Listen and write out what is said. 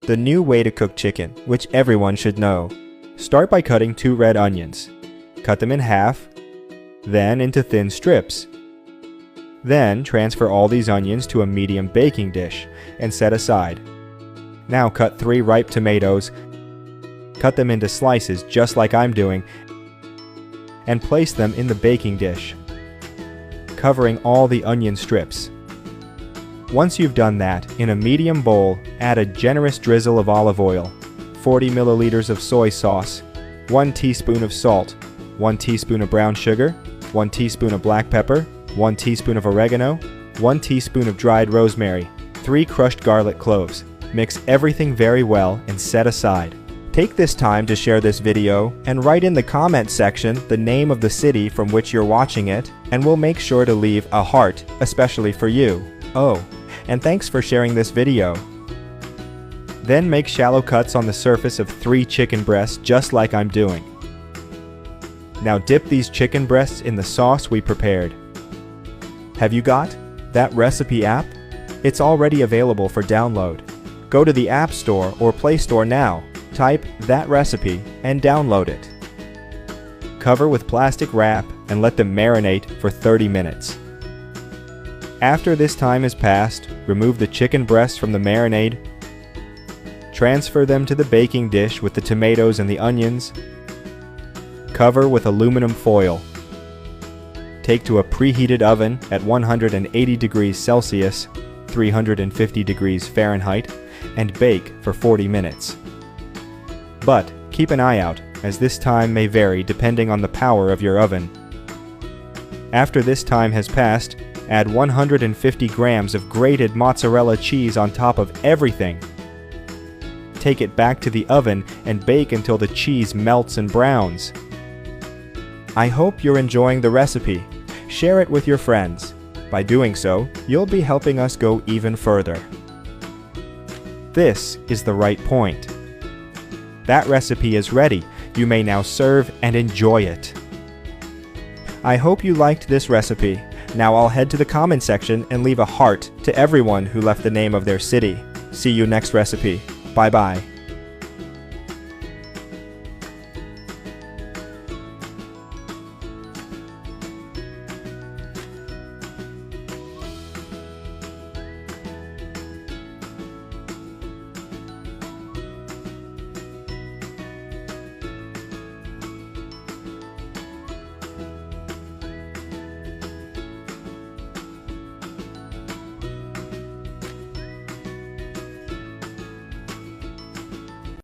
the new way to cook chicken, which everyone should know. Start by cutting 2 red onions. Cut them in half, then into thin strips. Then transfer all these onions to a medium baking dish and set aside. Now cut 3 ripe tomatoes, cut them into slices just like I'm doing, and place them in the baking dish, covering all the onion strips. Once you've done that, in a medium bowl, add a generous drizzle of olive oil, 40 milliliters of soy sauce, 1 teaspoon of salt, 1 teaspoon of brown sugar, 1 teaspoon of black pepper, 1 teaspoon of oregano, 1 teaspoon of dried rosemary, 3 crushed garlic cloves. Mix everything very well and set aside. Take this time to share this video and write in the comment section the name of the city from which you're watching it, and we'll make sure to leave a heart, especially for you. Oh, and thanks for sharing this video. Then make shallow cuts on the surface of 3 chicken breasts just like I'm doing. Now dip these chicken breasts in the sauce we prepared. Have you got that recipe app? It's already available for download. Go to the App Store or Play Store now, type that recipe and download it. Cover with plastic wrap and let them marinate for 30 minutes. After this time has passed, remove the chicken breasts from the marinade, transfer them to the baking dish with the tomatoes and the onions, cover with aluminum foil. Take to a preheated oven at 180 degrees Celsius, 350 degrees Fahrenheit, and bake for 40 minutes. But keep an eye out, as this time may vary depending on the power of your oven. After this time has passed, add 150 grams of grated mozzarella cheese on top of everything. Take it back to the oven and bake until the cheese melts and browns. I hope you're enjoying the recipe. Share it with your friends. By doing so, you'll be helping us go even further. This is the right point. That recipe is ready. You may now serve and enjoy it. I hope you liked this recipe. Now I'll head to the comment section and leave a heart to everyone who left the name of their city. See you next recipe. Bye bye.